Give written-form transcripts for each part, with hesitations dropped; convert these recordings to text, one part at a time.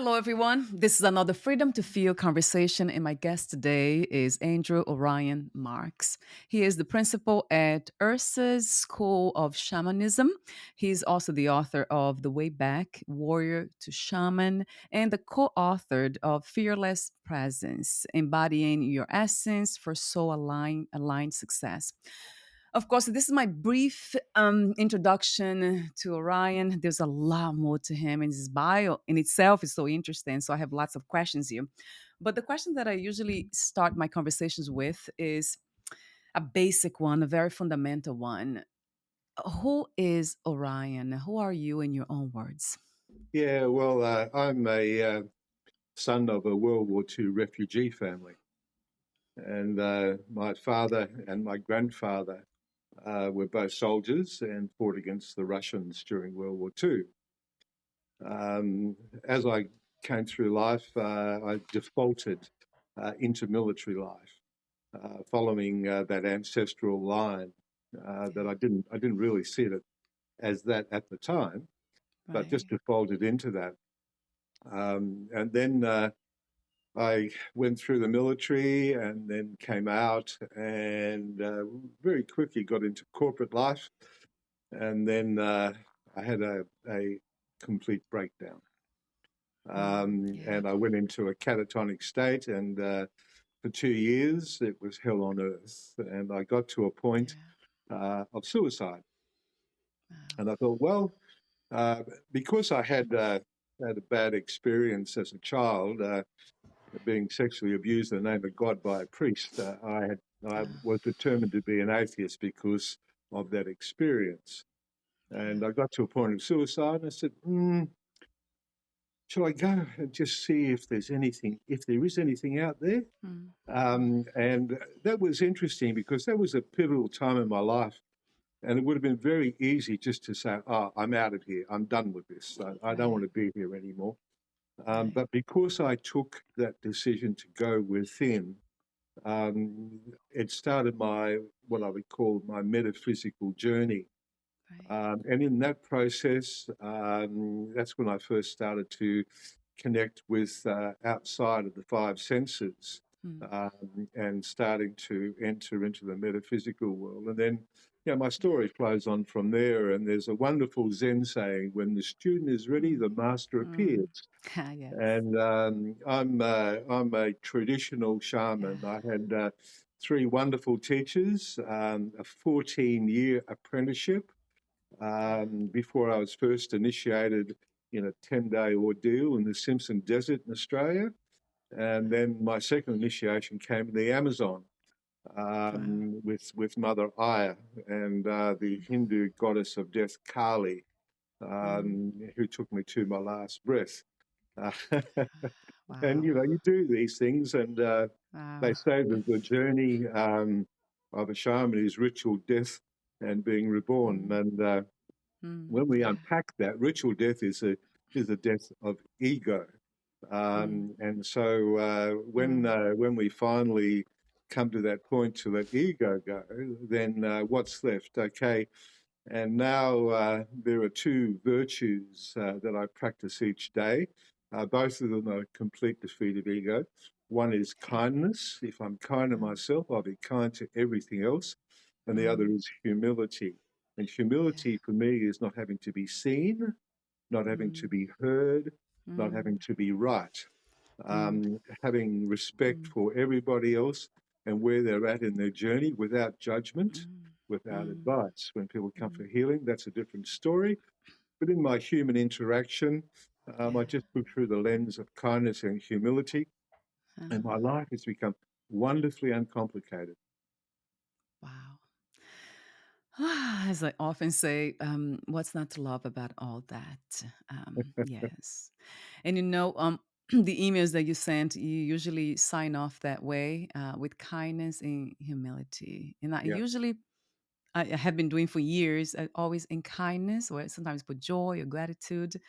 Hello, everyone. This is another Freedom to Feel conversation, and my guest today is Andrew Orion Marks. He is the principal at Ursus School of Shamanism. He's also the author of The Way Back, Warrior to Shaman, and the co-authored of Fearless Presence, Embodying Your Essence for Soul-Aligned Success. Of course, this is my brief introduction to Orion. There's a lot more to him, and his bio in itself is so interesting. So I have lots of questions here. But the question that I usually start my conversations with is a basic one, a very fundamental one. Who is Orion? Who are you in your own words? Yeah, well, I'm a son of a World War II refugee family, and my father and my grandfather were both soldiers and fought against the Russians during World War II. As I came through life, I defaulted into military life, following that ancestral line that I didn't really see it as that at the time, but just Right. defaulted into that. And then I went through the military and then came out and very quickly got into corporate life. And then I had a complete breakdown. Yeah. And I went into a catatonic state, and for 2 years it was hell on earth. And I got to a point Yeah. of suicide. Wow. And I thought, well, because I had a bad experience as a child, being sexually abused in the name of God by a priest, I was determined to be an atheist because of that experience. And I got to a point of suicide, and I said, "Shall I go and just see if there's anything, if there is anything out there?" Mm, And that was interesting because that was a pivotal time in my life. And it would have been very easy just to say, "Oh, I'm out of here. I'm done with this. I don't want right. to be here anymore." Right. But because I took that decision to go within, it started what I would call my metaphysical journey. Right. And in that process, that's when I first started to connect with outside of the five senses, Mm, and starting to enter into the metaphysical world. And then, my yeah. story flows on from there. And there's a wonderful Zen saying, when the student is ready, the master Mm. appears. Yes. And I'm a traditional Yeah. shaman. I had three wonderful teachers, a 14-year apprenticeship before I was first initiated in a 10-day ordeal in the Simpson Desert in Australia. And then my second initiation came in the Amazon Wow. with Mother Aya and the Hindu goddess of death, Kali, Mm. who took me to my last breath. Uh, and, Wow. you do these things, and they Wow. say that the journey of a shaman is ritual death and being reborn. Mm. And Mm. when we Yeah. unpack that, ritual death is a death of ego. Mm. And so Mm. when we finally come to that point to let ego go, then what's left? Okay, and now there are two virtues that I practice each day. Both of them are complete defeat of ego. One is Yeah. kindness. If I'm kind to Mm. myself, I'll be kind to everything else. And the other Mm. is humility. And humility Yeah. for me is not having to be seen, not having to Mm. be heard, not having Mm. to be right. Mm. Having respect Mm. for everybody else and where they're at in their journey without judgment, Mm. without Mm. advice. When people come for Mm. healing, that's a different story. But in my human interaction, I Yeah. just look through the lens of kindness and humility, and my Uh, life has become wonderfully uncomplicated. wow. As I often say, what's not to love about all that? Yes. And the emails that you sent, you usually sign off that way with kindness and humility. And Yeah, I have been doing for years, always in kindness or sometimes with joy or gratitude.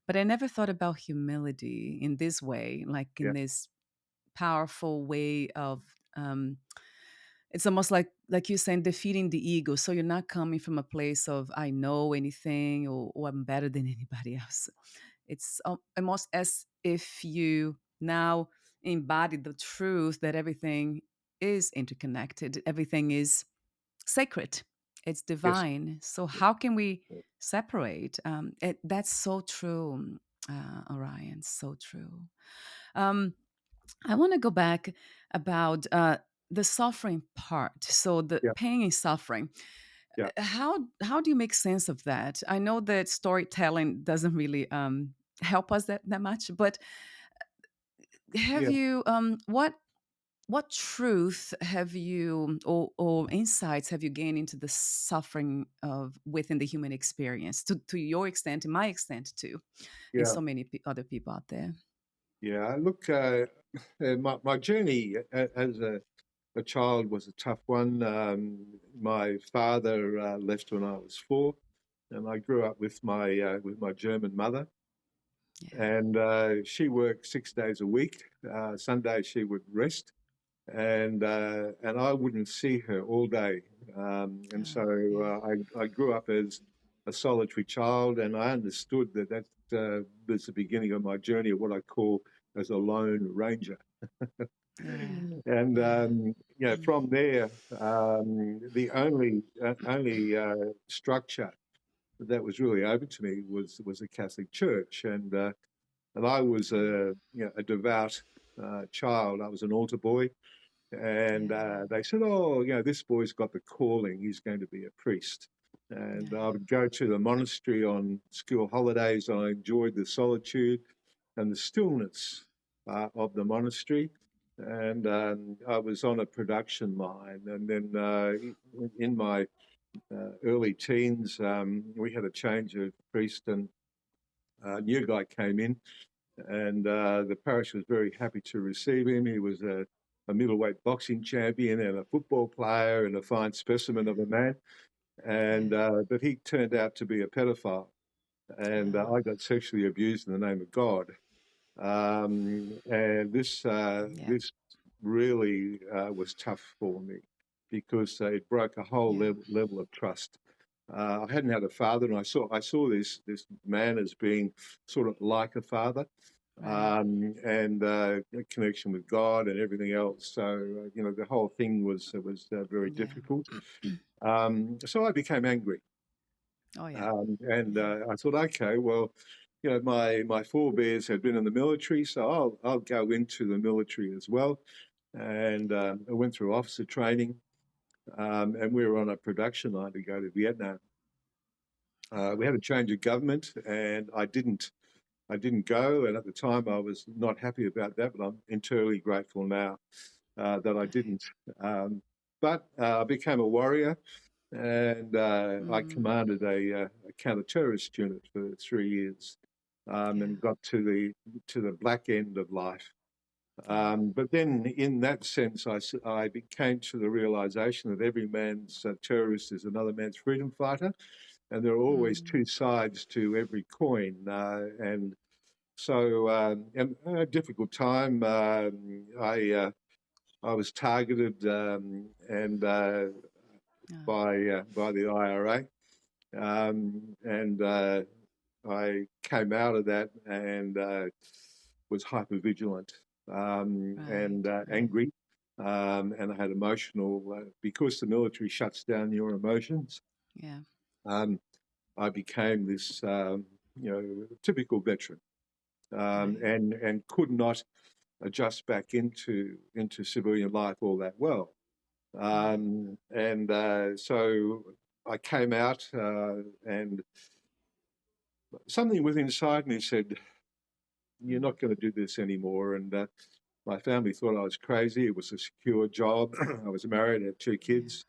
But I never thought about humility in this way, like in yeah, this powerful way of it's almost like you're saying defeating the ego. So you're not coming from a place of I know anything or I'm better than anybody else. It's almost as if you now embody the truth that everything is interconnected, everything is sacred, it's Yes. divine. So how can we separate? That's so true, Orion. So true. Um, I want to go back about the suffering part. So the Yeah. pain and suffering. Yeah. How do you make sense of that? I know that storytelling doesn't really help us that much, but have Yeah. you what truth have you or insights have you gained into the suffering of within the human experience to your extent, to my extent too, and Yeah. so many other people out there? Yeah. Look, my journey as a child was a tough one. My father left when I was 4, and I grew up with my German mother. Yeah. And she worked 6 days a week. Sunday she would rest, and I wouldn't see her all day. And so Yeah. I grew up as a solitary child, and I understood that was the beginning of my journey of what I call as a lone ranger. Yeah. And Yeah. from there, the only structure that was really open to me was the Catholic Church, and I was a devout child. I was an altar boy, and Yeah. they said, "Oh, this boy's got the calling. He's going to be a priest." And I would go to the monastery on school holidays. I enjoyed the solitude and the stillness of the monastery. And I was on a production line, and then in my early teens, we had a change of priest, and a new guy came in, and the parish was very happy to receive him. He was a middleweight boxing champion and a football player and a fine specimen of a man. And Yeah. but he turned out to be a pedophile, and I got sexually abused in the name of God. And Yeah. this really was tough for me because it broke a whole Yeah. level of trust. I hadn't had a father, and I saw this man as being sort of like a father, Right. and a connection with God and everything else. So the whole thing was very Yeah. difficult. So I became angry, Oh yeah. and Yeah. I thought, okay, well, my forebears had been in the military, so I'll go into the military as well. And I went through officer training, and we were on a production line to go to Vietnam. We had a change of government, and I didn't go. And at the time, I was not happy about that, but I'm entirely grateful now that I Right. didn't. Um, but I became a warrior, and I Mm, commanded a counter-terrorist unit for 3 years, yeah. and got to the black end of life. Yeah. But then, in that sense, I came to the realization that every man's terrorist is another man's freedom fighter, and there are always Mm, two sides to every coin. And so, a difficult time. I was targeted and yeah. by the IRA, and I came out of that and was hyper vigilant Right. and Right. angry, and I had emotional because the military shuts down your emotions. Yeah. Um, I became this typical veteran, Right. and could not adjust back into civilian life all that well. Right. And so I came out, and something within inside me said, "You're Mm, not going to do this anymore." And my family thought I was crazy. It was a secure job. I was married, had 2 kids.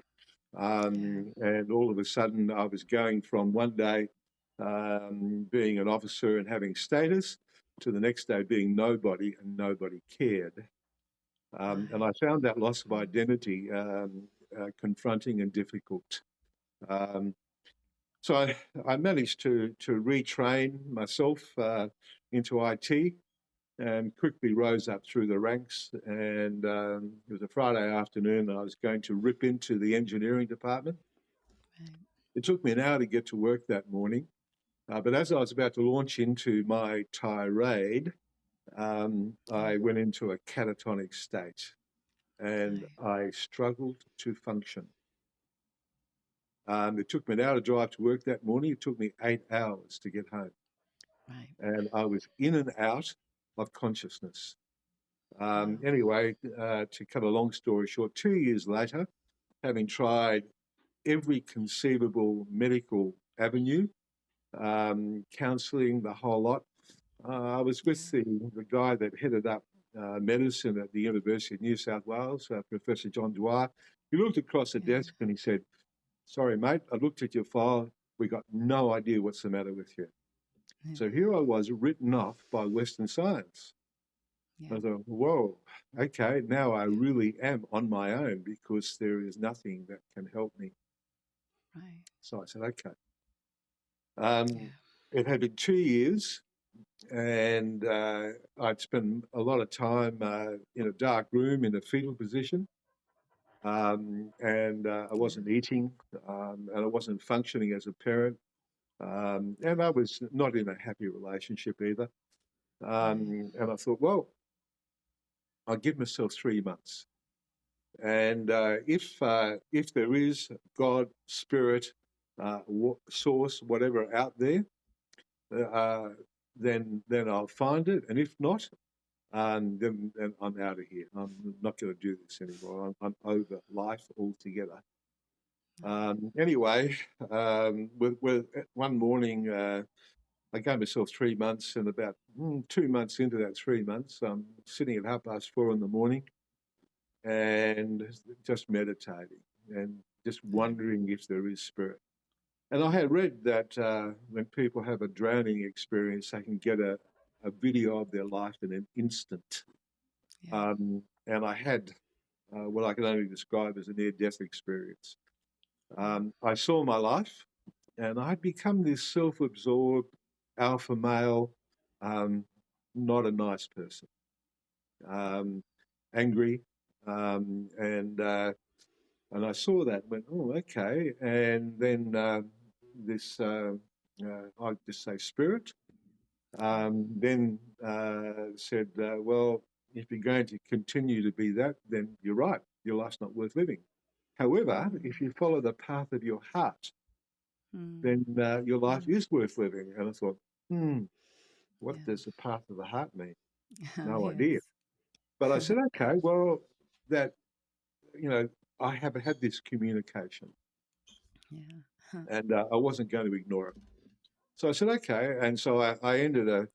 yeah. And all of a sudden, I was going from one day being an officer and having status to the next day being nobody and nobody cared. And Right. I found that loss of Mm, identity confronting and difficult. Um, so I managed to retrain myself into IT and quickly rose up through the ranks. And it was a Friday afternoon, and I was going to rip into the engineering department. right. It took me an hour to get to work that morning. But as I was about to launch into my tirade, I went into a catatonic state and I struggled to function. It took me an hour to drive to work that morning. It took me 8 hours to get home. Right. And I was in and out of consciousness. Anyway, to cut a long story short, 2 years later, having tried every conceivable medical avenue, counselling, the whole lot, I was with the guy that headed up medicine at the University of New South Wales, Professor John Dwyer. He looked across the desk and he said, "Sorry, mate, I looked at your file. We got no idea what's the matter with you." So here I was, written off by Western science. I thought, whoa, okay, now I really am on my own because there is nothing that can help me. Right. So I said, okay. It had been 2 years, and I'd spent a lot of time in a dark room in a fetal position, and I wasn't eating, and I wasn't functioning as a parent, and I was not in a happy relationship either. And I thought, well, I'll give myself 3 months. And if there is God, spirit, source, whatever out there, then I'll find it. And if not, then I'm out of here. I'm not going to do this anymore. I'm over life altogether. Anyway, with one morning, I gave myself 3 months, and about 2 months into that 3 months, I'm sitting at 4:30 in the morning and just meditating and just wondering if there is spirit. And I had read that when people have a drowning experience, they can get a video of their life in an instant. And I had what I can only describe as a near-death experience. I saw my life, and I'd become this self-absorbed alpha male, not a nice person, angry, and I saw that and went, oh, okay. And then this, I'd just say spirit, then said, well, if you're going to continue to be that, then you're right. Your life's not worth living. However, if you follow the path of your heart, then your life is worth living. And I thought, what does the path of the heart mean? No idea. But I said, okay, well, that, I have had this communication. And I wasn't going to ignore it. So I said, okay. And so I ended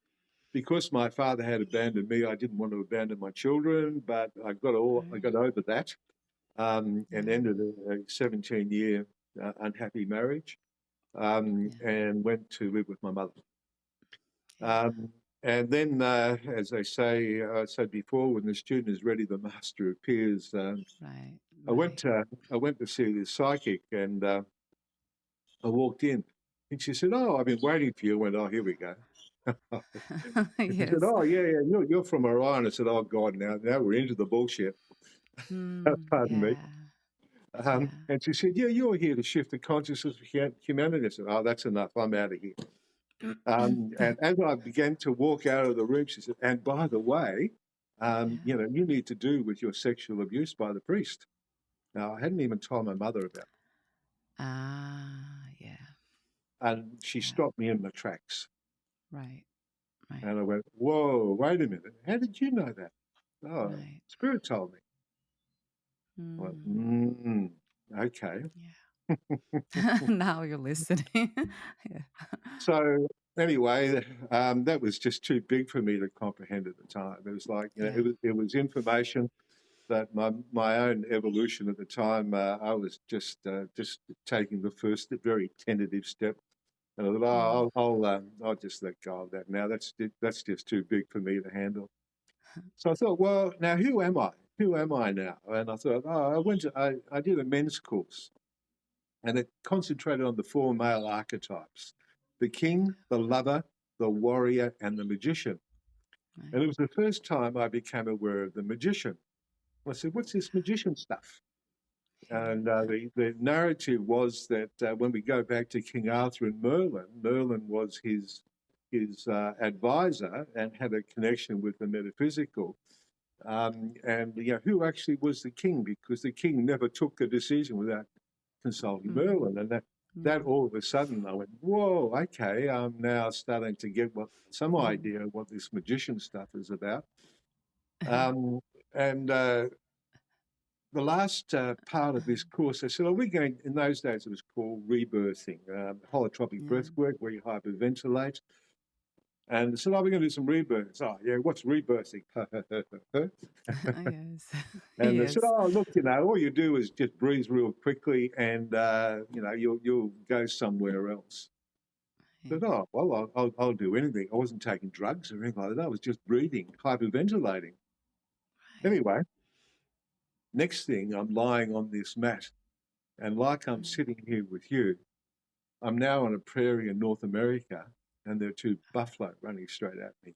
because my father had abandoned me, I didn't want to abandon my children, but I got over that and ended a 17-year unhappy marriage and went to live with my mother. And then, as they say, I said before, when the student is ready, the master appears. I went to see this psychic, and I walked in, and she said, "Oh, I've been waiting for you." I went, "Oh, here we go." She said, "Oh, yeah, you're from Orion." I said, "Oh God, now we're into the bullshit." Pardon me. And she said, "Yeah, you're here to shift the consciousness of humanity." I said, "Oh, that's enough. I'm out of here." And as I began to walk out of the room, she said, "And by the way, you need to do with your sexual abuse by the priest." Now, I hadn't even told my mother about it. And she stopped me in my tracks. Right. And I went, "Whoa, wait a minute. How did you know that?" "Oh, Spirit told me." I went, okay. Now you're listening. So anyway, that was just too big for me to comprehend at the time. It was like, it was information that my own evolution at the time, I was just taking the first very tentative step. And I thought, I'll just let go of that now. That's just too big for me to handle. So I thought, well, now who am I? Who am I now? And I thought, I did a men's course, and it concentrated on the 4 male archetypes: the king, the lover, the warrior, and the magician. And it was the first time I became aware of the magician. I said, what's this magician stuff? And the narrative was that when we go back to King Arthur and Merlin was his his advisor and had a connection with the metaphysical. And who actually was the king, because the king never took a decision without consulting Merlin. And that all of a sudden I went, whoa, okay, I'm now starting to get some idea of what this magician stuff is about. The last part of this course, I said, are we going, in those days it was called rebirthing, holotropic breath work, where you hyperventilate. And I said, oh, we're going to do some rebirths. Oh, yeah, what's rebirthing? Yes. And they Yes. said, oh, look, all you do is just breathe real quickly and, you'll go somewhere else. I said, oh, well, I'll do anything. I wasn't taking drugs or anything like that. I was just breathing, hyperventilating. Anyway, next thing, I'm lying on this mat, and like I'm sitting here with you, I'm now on a prairie in North America, and there are two buffalo running straight at me.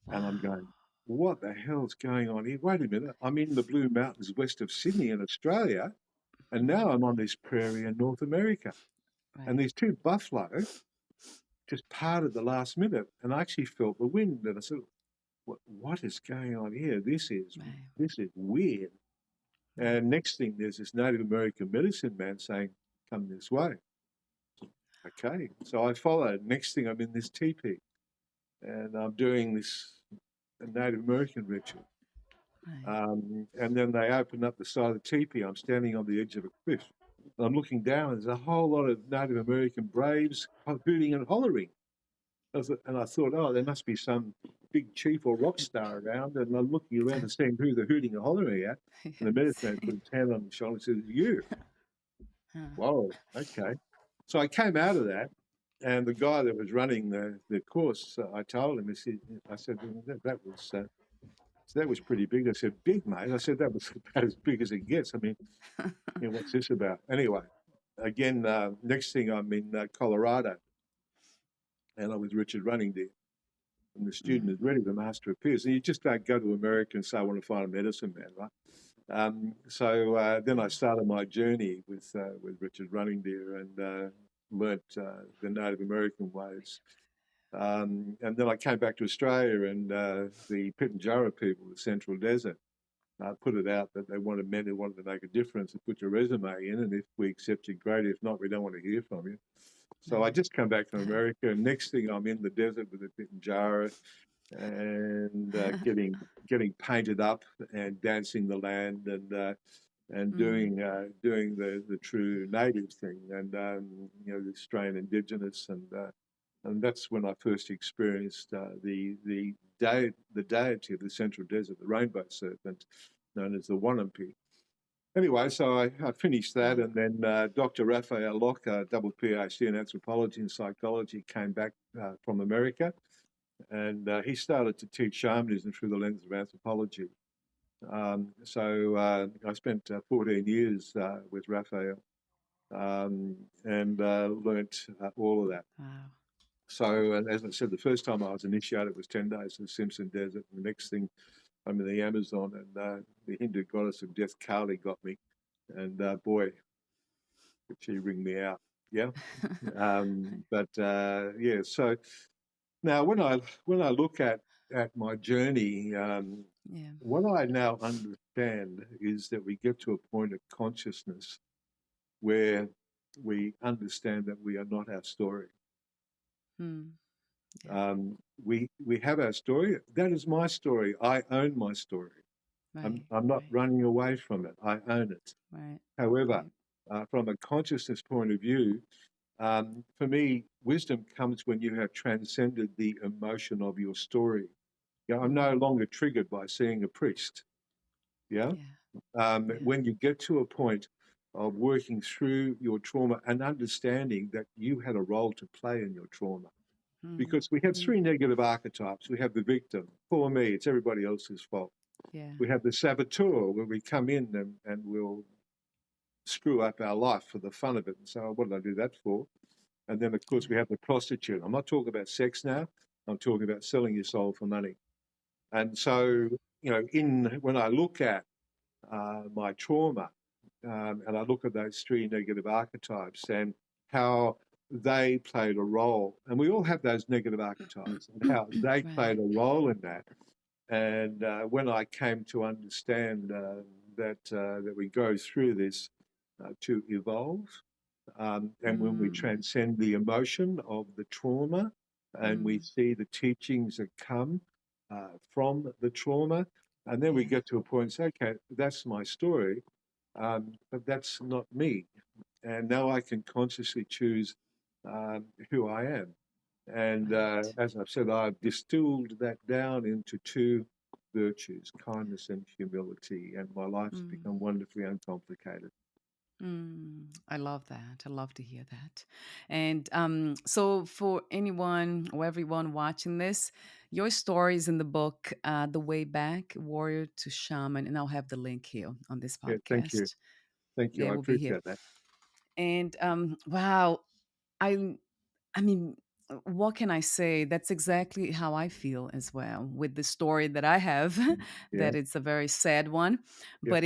And I'm going, what the hell's going on here? Wait a minute, I'm in the Blue Mountains west of Sydney in Australia, and now I'm on this prairie in North America. And these two buffalo just parted the last minute, and I actually felt the wind, and I said, what is going on here? This is weird. And next thing, there's this Native American medicine man saying, come this way. Okay, so I followed. Next thing, I'm in this teepee, and I'm doing this Native American ritual. And then they open up the side of the teepee. I'm standing on the edge of a cliff. I'm looking down, and there's a whole lot of Native American braves hooting and hollering. And I thought, oh, there must be some big chief or rock star around. And I'm looking around and seeing who they're hooting and hollering at. And the medicine man put his hand on his shoulder and said, you. Whoa, okay. So I came out of that, and the guy that was running the course, I told him, I said, that was pretty big. I said, big, mate. I said, that was about as big as it gets. I mean, what's this about? Anyway, again, next thing I'm in Colorado, and I'm with Richard Running Deer. And the student is ready, the master appears. And you just don't go to America and say, I want to find a medicine man, right? So then I started my journey with Richard Running Deer and learnt the Native American ways. And then I came back to Australia, and the Pitjantjatjara people, the Central Desert, put it out that they wanted men who wanted to make a difference and put your resume in, and if we accept you, great. If not, we don't want to hear from you. So I just come back from America, and next thing I'm in the desert with the Pitjantjatjara and getting painted up and dancing the land and doing the true native thing, and the Australian indigenous, and that's when I first experienced the deity of the Central Desert, the rainbow serpent, known as the Wanampi. Anyway, so I finished that, and then Dr. Rafael Locke, a double PhD in anthropology and psychology, came back from America, and he started to teach shamanism through the lens of anthropology. So I spent 14 years with Rafael and learnt all of that. Wow. So, and as I said, the first time I was initiated was 10 days in the Simpson Desert, and the next thing I'm in the Amazon, and the Hindu goddess of death, Kali, got me, and boy, did she ring me out, yeah. Yeah. So now, when I look at my journey, what I now understand is that we get to a point of consciousness where we understand that we are not our story. We have our story. That is my story. I own my story. I'm not running away from it. I own it. However, from a consciousness point of view, for me, wisdom comes when you have transcended the emotion of your story. I'm no longer triggered by seeing a priest. When you get to a point of working through your trauma and understanding that you had a role to play in your trauma. Because we have three negative archetypes. We have the victim, poor me, it's everybody else's fault. We have the saboteur, where we come in and we'll screw up our life for the fun of it. And so, what did I do that for? And then, of course, we have the prostitute. I'm not talking about sex now. I'm talking about selling your soul for money. And so, when I look at my trauma and I look at those three negative archetypes and how they played a role, and we all have those negative archetypes, and how they played a role in that. And when I came to understand that we go through this to evolve, and when we transcend the emotion of the trauma, and we see the teachings that come from the trauma, and then we get to a point and say, okay, that's my story, but that's not me. And now I can consciously choose who I am. And as I've said, I've distilled that down into two virtues, kindness and humility, and my life's become wonderfully uncomplicated. I love that. I love to hear that. And so, for anyone or everyone watching this, your story is in the book, The Way Back, Warrior to Shaman, and I'll have the link here on this Yeah, thank you. podcast. Thank you. Yeah, I we'll be here. appreciate that. And wow, I, I mean, what can I say? That's exactly how I feel as well with the story that I have. Yeah, That it's a very sad one, yeah, but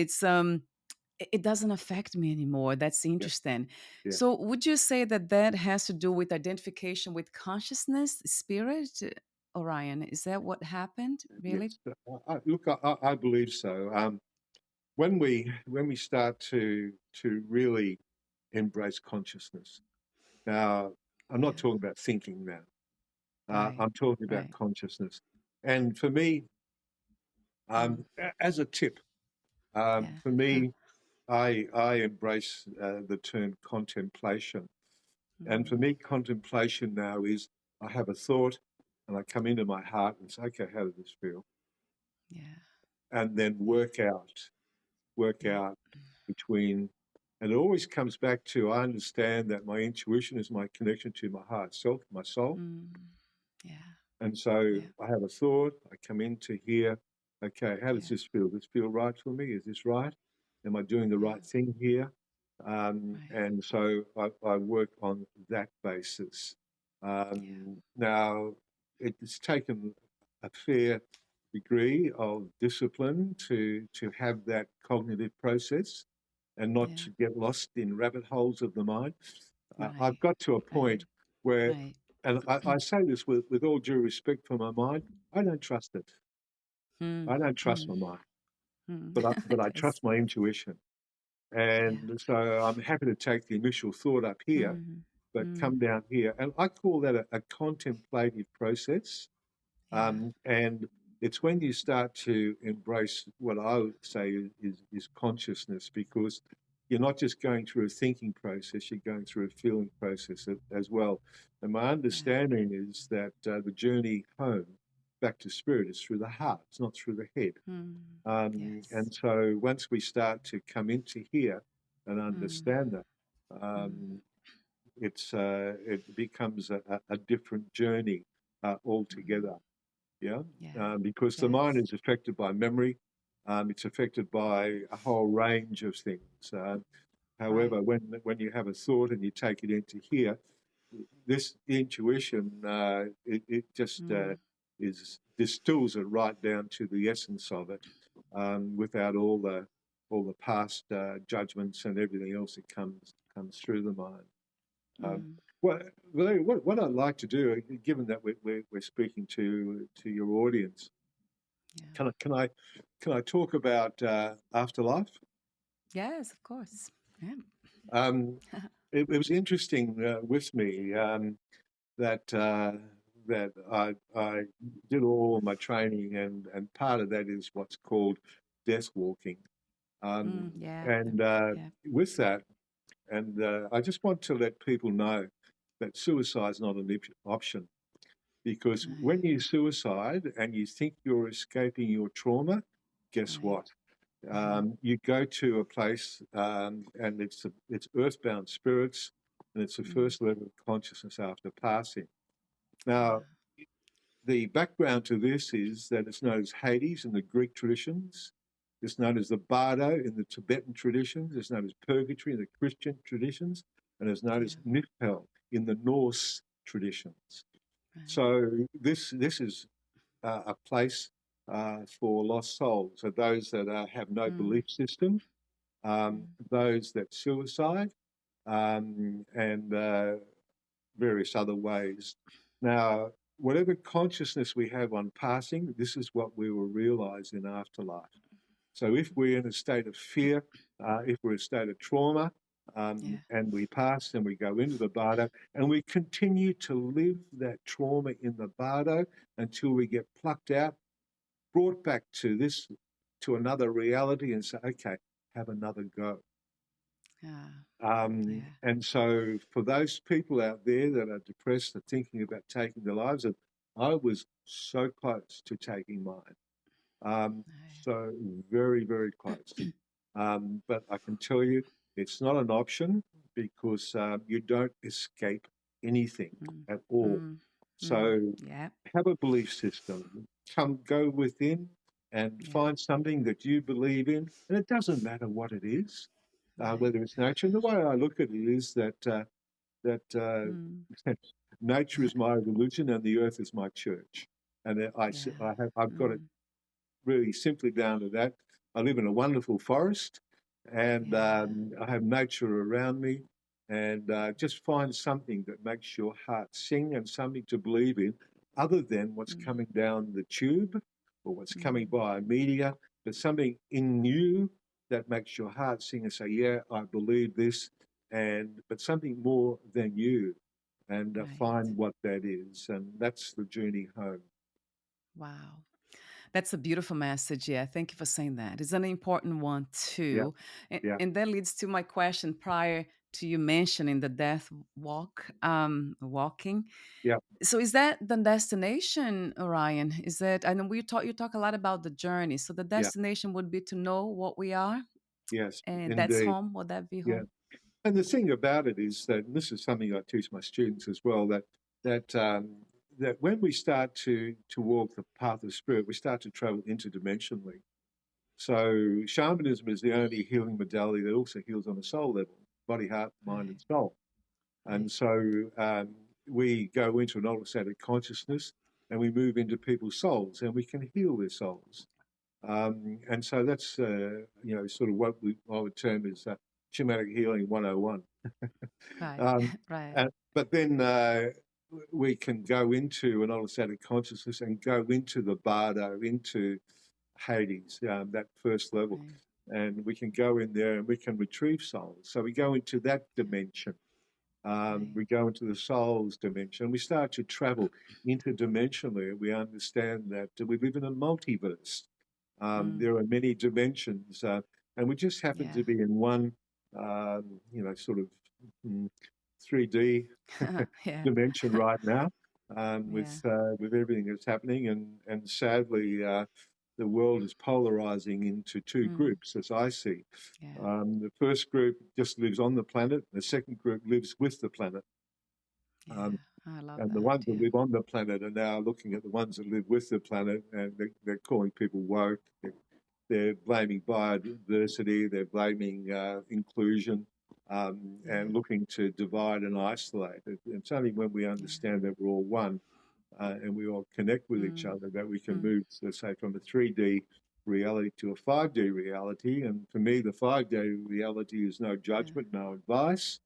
it doesn't affect me anymore. That's yeah, interesting. yeah. So, would you say that that has to do with identification with consciousness, spirit, Orion? Is that what happened? Really? Yes. Look, I believe so. When we start to really embrace consciousness. Now, I'm not Yeah. talking about thinking now. Right. I'm talking about Right. consciousness. And for me, Mm, as a tip, yeah. for me, I embrace the term contemplation. And for Mm, me, contemplation now is I have a thought and I come into my heart and say, okay, how does this feel? yeah. And then Yeah. work Yeah. out between, and it always comes back to, I understand that my intuition is my connection to my heart self, my soul. Mm, yeah. And so Yeah. I have a thought, I come in to hear, okay, how does Yeah. this feel? Does this feel right for me? Is this right? Am I doing the Yeah. right thing here? Right. And so I work on that basis. Yeah. Now, it's taken a fair degree of discipline to have that cognitive process and not Yeah. to get lost in rabbit holes of the mind. I've Right. got to a point Right. where, Right. and I say this with all due respect for my mind, I don't trust it. Mm, I don't trust mm, my mind, mm. but I Yes. trust my intuition. Yeah. And so I'm happy to take the initial thought up here, Mm, but mm, come down here. And I call that a contemplative process. yeah. And it's when you start to embrace what I would say is consciousness, because you're not just going through a thinking process, you're going through a feeling process as well. And my Yeah. understanding is that the journey home back to spirit is through the heart, it's not through the head. Mm, yes. And so once we start to come into here and Mm, understand that, mm, um, it becomes a different journey mm, altogether. Yeah, yeah. because the mind Yes. is affected by memory. It's affected by a whole range of things. Right. However, when you have a thought and you take it into here, this intuition it just Mm, is distills it right down to the essence of it, without all the past judgments and everything else that comes through the mind. Um, mm, what I'd like to do, given that we're speaking to your audience, yeah. can I talk about afterlife? Yes, of course. Yeah. Um, it was interesting with me that that I did all my training, and part of that is what's called death walking. Yeah. And Yeah. with that, and I just want to let people know that suicide is not an option, because when Right. you suicide and you think you're escaping your trauma, guess Right. what? You go to a place, and it's earthbound spirits, and it's the Mm, first level of consciousness after passing. yeah. Now, the background to this is that it's known as Hades in the Greek traditions. It's known as the Bardo in the Tibetan traditions. It's known as Purgatory in the Christian traditions, and it's known as Yeah. Niflheim in the Norse traditions. Right. So this is a place for lost souls, so those that have no Mm, belief system, mm, those that suicide, and various other ways. Now, whatever consciousness we have on passing, this is what we will realize in afterlife. So if we're in a state of fear, if we're in a state of trauma, and we pass and we go into the bardo, and we continue to live that trauma in the bardo until we get plucked out, brought back to another reality, and say, okay, have another go. And so for those people out there that are depressed and thinking about taking their lives, and I was so close to taking mine, so very, very close. But I can tell you, it's not an option because you don't escape anything at all. So have a belief system. Go within and find something that you believe in, and it doesn't matter what it is, whether it's nature. And the way I look at it is that nature is my religion and the earth is my church, and I've got it really simply down to that. I live in a wonderful forest, and I have nature around me, and just find something that makes your heart sing and something to believe in other than what's coming down the tube or what's coming by media, but something in you that makes your heart sing and say, yeah, I believe this, but something more than you, and find what that is. And that's the journey home. Wow. That's a beautiful message. Yeah, thank you for saying that. It's an important one too. And that leads to my question prior to you mentioning the death walking. Yeah. So is that the destination, Orion? Is that, I know you talk a lot about the journey. So the destination would be to know what we are? Yes, And indeed. that's home? Would that be home? And the thing about it is that, and this is something I teach my students as well, that when we start to walk the path of spirit, we start to travel interdimensionally. So shamanism is the only healing modality that also heals on a soul level, body, heart, mind, and soul. And so we go into an altered state of consciousness and we move into people's souls and we can heal their souls. And so that's, sort of what I would term as shamanic healing 101. But then we can go into an altered state of consciousness and go into the bardo, into Hades, that first level. And we can go in there and we can retrieve souls. So we go into that dimension. We go into the soul's dimension. We start to travel interdimensionally. We understand that we live in a multiverse. There are many dimensions, and we just happen to be in one, sort of 3D dimension right now, with everything that's happening. And sadly, the world is polarizing into two groups, as I see. The first group just lives on the planet. The second group lives with the planet. I love and that, the ones that live on the planet are now looking at the ones that live with the planet, and they're calling people woke. They're blaming biodiversity. They're blaming inclusion, and looking to divide and isolate. It's only when we understand that we're all one and we all connect with each other that we can move, let's say, from a 3D reality to a 5D reality. And for me, the 5D reality is no judgment, no advice,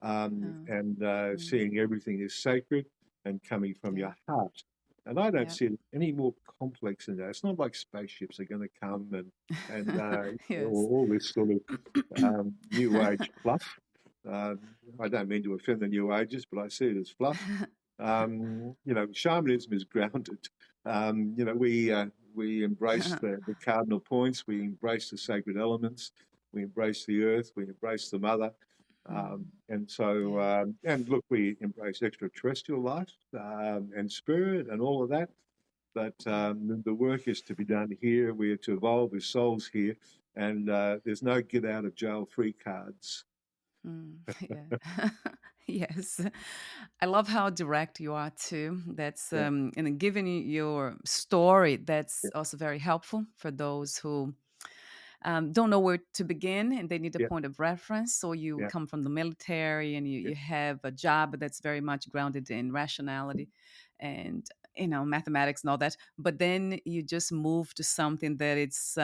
and seeing everything is sacred and coming from your heart. And I don't see it any more complex than that. It's not like spaceships are going to come and all this sort of new age fluff. I don't mean to offend the new ages, but I see it as fluff. Shamanism is grounded. We embrace the cardinal points. We embrace the sacred elements. We embrace the earth. We embrace the mother. And look, we embrace extraterrestrial life and spirit and all of that. But the work is to be done here. We are to evolve as souls here. And there's no get out of jail free cards. Yes. I love how direct you are too. That's and giving you your story, that's also very helpful for those who don't know where to begin and they need a point of reference. So you come from the military and you have a job that's very much grounded in rationality and mathematics and all that. But then you just move to something that it's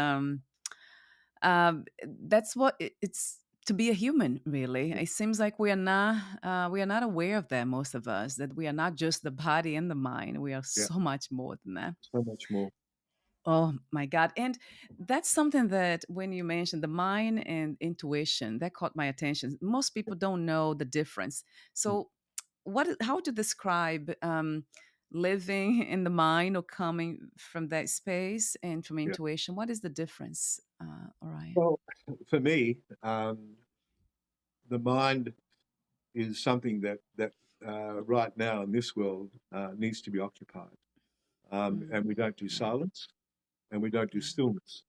that's what it's to be a human. Really, it seems like we are not aware of that. Most of us, that we are not just the body and the mind. We are Yeah, so much more than that. so much more. Oh my God. And that's something that when you mentioned the mind and intuition, that caught my attention. Most people don't know the difference. Mm. So, how to describe living in the mind or coming from that space and from Yeah. intuition? What is the difference, Orion? Well, for me, the mind is something that right now in this world needs to be occupied. Mm, And we don't do yeah, silence, and we don't do yeah, stillness.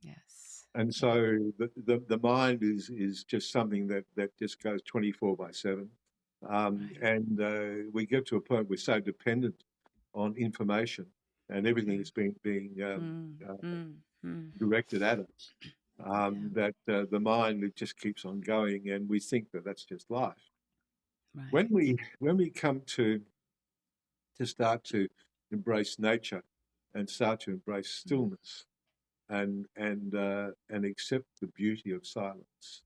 yes, And yeah, so the mind is just something that just goes 24/7. right. And we get to a point we're so dependent on information, and everything is being Mm, uh, mm, mm, directed at us, yeah, that the mind, it just keeps on going, and we think that that's just life. When right. we come to start to embrace nature and start to embrace Mm, stillness and accept the beauty of silence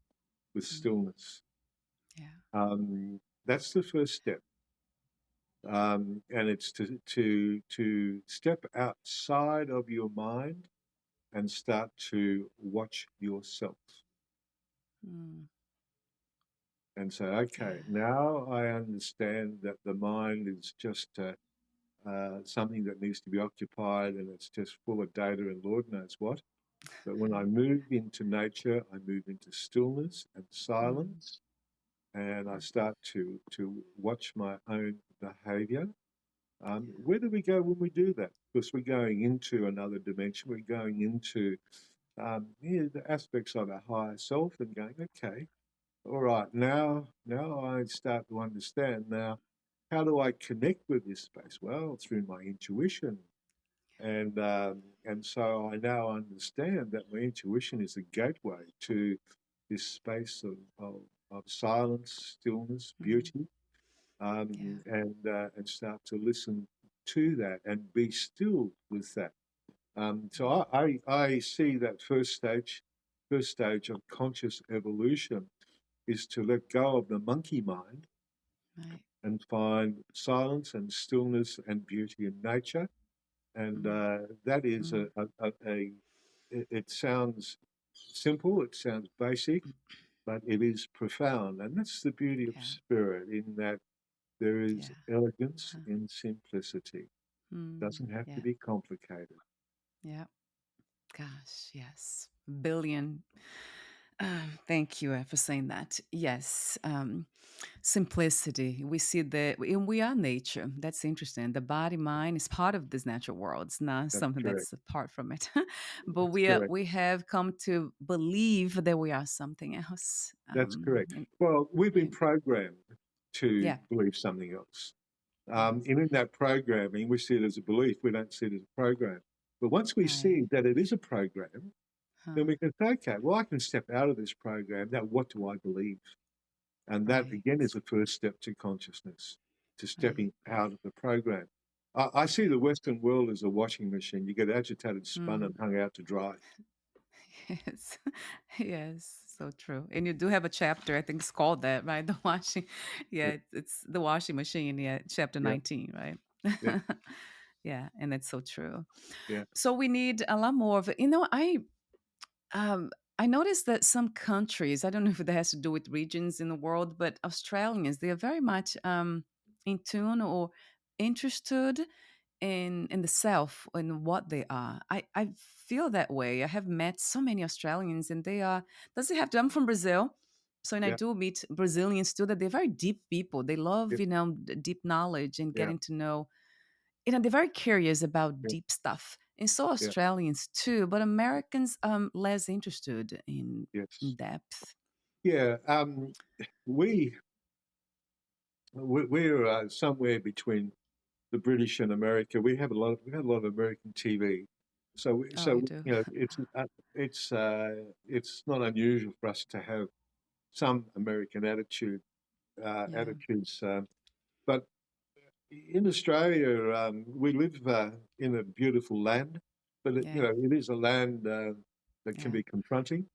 with mm, stillness, yeah. that's the first step. And it's to step outside of your mind and start to watch yourself Mm, and say, okay, yeah. now I understand that the mind is just something that needs to be occupied, and it's just full of data and Lord knows what. But when I move into nature, I move into stillness and Mm, silence, and I mm, start to watch my own behavior. yeah. Where do we go when we do that? Because we're going into another dimension. We're going into the aspects of our higher self and going, okay, all right, now I start to understand now. How do I connect with this space? Well, through my intuition, and so I now understand that my intuition is a gateway to this space of silence, stillness, Mm, beauty, yeah. and start to listen to that and be still with that. Mm, So I see that first stage of conscious evolution is to let go of the monkey mind right. and find silence and stillness and beauty in nature. And Mm, that is mm, it sounds simple, it sounds basic, but it is profound. And that's the beauty of yeah. spirit, in that there is Yeah. elegance Uh-huh. in simplicity. Mm, Doesn't have to yeah. be complicated. Yeah. Gosh, yes. Billion. Thank you for saying that. Yes. Simplicity. We see that, and we are nature. That's interesting. The body mind is part of this natural world. It's not That's something correct. that's apart from it. But That's correct. we have come to believe that we are something else. That's correct. And, Well, we've been and programmed to yeah. believe something else. Yes. And in that programming, we see it as a belief. We don't see it as a program. But once we Right. see that it is a program, then Huh. we can say, okay, well, I can step out of this program. Now, what do I believe? And that, Right. again, is the first step to consciousness, to Right. stepping out of the program. I see the Western world as a washing machine. You get agitated, spun, and Mm. hung out to dry. Yes, yes, so true. And you do have a chapter, I think it's called that, right? The washing, yeah, Yeah, it's the washing machine, yeah, chapter yeah, 19, right? yeah, Yeah, and that's so true. yeah, So we need a lot more of it. Um I noticed that some countries, I don't know if it has to do with regions in the world, but Australians, they are very much in tune or interested in the self and what they are. I feel that way. I have met so many Australians, and they are, doesn't have to, I'm from Brazil, so and I yeah, do meet Brazilians too, that they're very deep people. They love, yeah, deep knowledge and yeah, getting to know, they're very curious about yeah, deep stuff. And so yeah, Australians too, but Americans less interested in yes. depth. Yeah, we we're somewhere between the British and America. We have a lot of American TV, Oh, you do. you know it's not unusual for us to have some American Yeah, attitudes, but in Australia we live in a beautiful land, but yeah, it is a land that can yeah, be confronting.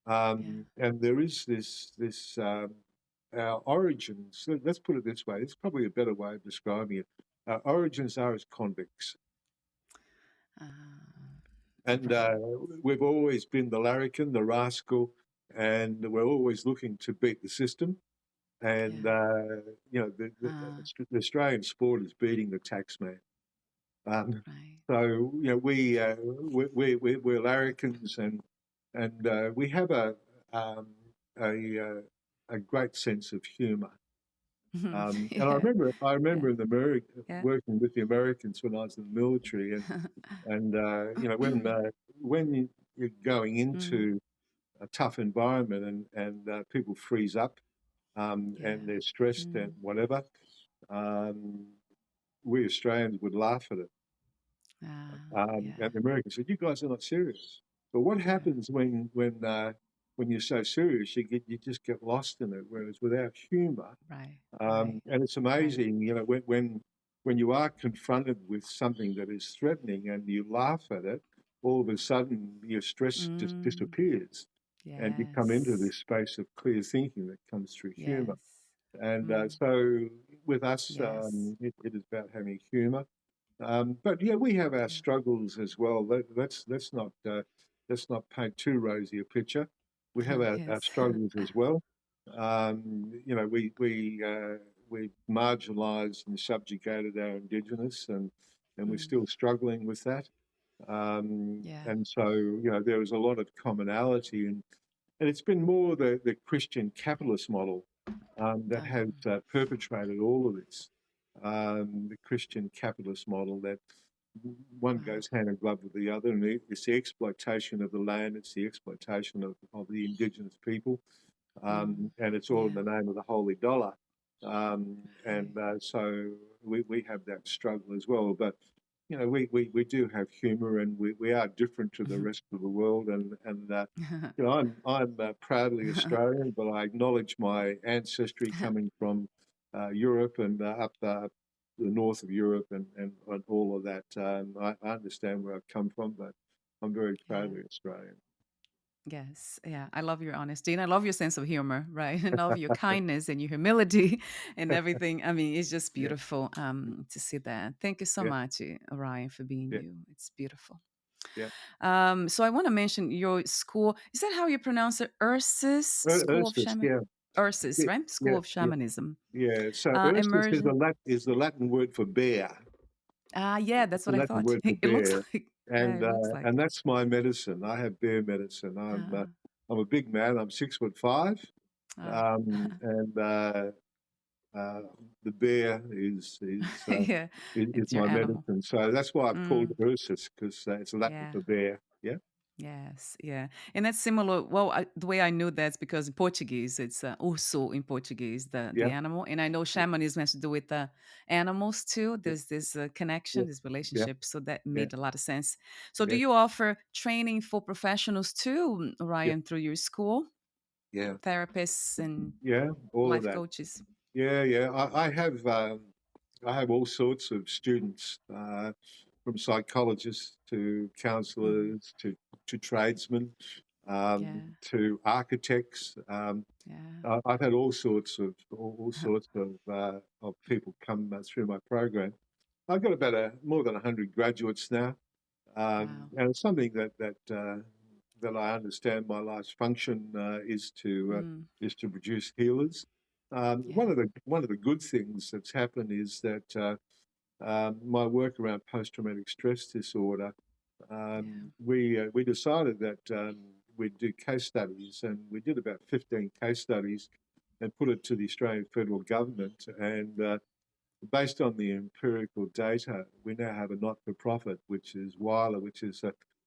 And there is this our origins. Let's put it this way. It's probably a better way of describing it. Our origins are as convicts, and right. we've always been the larrikin, the rascal, and we're always looking to beat the system. And you know, the Australian sport is beating the taxman. Right. So you know, we're larrikins, and we have um, a great sense of humour. And Yeah. I Yeah. remember in Yeah. working with the Americans when I was in the military, and you know, when you're going Mm, into a tough environment and people freeze up, and yeah. they're stressed and Mm, whatever, um, we Australians would laugh at it. And yeah. the Americans said, "You guys are not serious." But what Yeah. happens when you're so serious, you just get lost in it. Whereas without humour, Right. Right. and it's Right. amazing, you know, when you are confronted with something that is threatening and you laugh at it, all of a sudden your stress just Mm, disappears, and you come into yes. this space of clear thinking that comes through humour. Yes. And Mm, so with us, yes. it is about having humour. But yeah, we have our struggles as well. Let's not paint too rosy a picture. We have our Yes. struggles as well. You know, we marginalised and subjugated our indigenous, and we're Mm, still struggling with that. yeah. And so you know, there is a lot of commonality, and it's been more the Christian capitalist model that has Um, perpetrated all of this. The Christian capitalist model that one wow. goes hand in glove with the other, and it's the exploitation of the land, it's the exploitation of the indigenous people, Mm, and it's all in yeah. the name of the holy dollar. Right. And so we have that struggle as well. But you know, we do have humour, and we are different to the rest of the world. And you know, I'm proudly Australian, but I acknowledge my ancestry coming from Europe and up the north of Europe and all of that. I understand where I've come from, but I'm very Yeah. proudly Australian. Yes, yeah. I love your honesty and I love your sense of humor, right? And I love your kindness and your humility and everything. I mean, it's just Yeah, beautiful to see that. Thank you so yeah, much, Orion, for being yeah, you. It's beautiful. yeah. So I want to mention your school. Is that how you pronounce it? Ursus School of Ursus, Shaman? yeah, Ursus, yeah, right? School yeah, of yeah. Shamanism. Yeah, so Ursus is Emergent. The Latin word for bear. Yeah, that's The what I Latin thought. word for It looks bear, like, yeah, it looks like. and that's my medicine. I have bear medicine. Uh, I'm a big man. I'm 6'5", uh, and uh, the bear yeah, is it's your my animal. medicine. So that's why I've called Mm, it Ursus, because it's Latin yeah. for bear. Yeah, Yes, yeah, and that's similar. Well, the way I knew that's because in Portuguese, it's urso in Portuguese, the yeah, animal, and I know yeah, shamanism has to do with animals too. yeah, There's this connection, yeah, this yeah, relationship, so that yeah, made a lot of sense. So, do yeah, you offer training for professionals too, yeah, Ryan, through your school, yeah, therapists and yeah, all of life that. coaches? Yeah, yeah. I have all sorts of students, from psychologists to Mm, counsellors to tradesmen, yeah, to architects. yeah, I've had all sorts of people come through my program. I've got about more than 100 graduates now, wow, and it's something that I understand my life's function mm, is to produce healers. yeah, One of the good things that's happened is that my work around post traumatic stress disorder, yeah, we decided that we'd do case studies, and we did about 15 case studies and put it to the Australian federal government. And based on the empirical data, we now have a not-for-profit, which is WILA, which is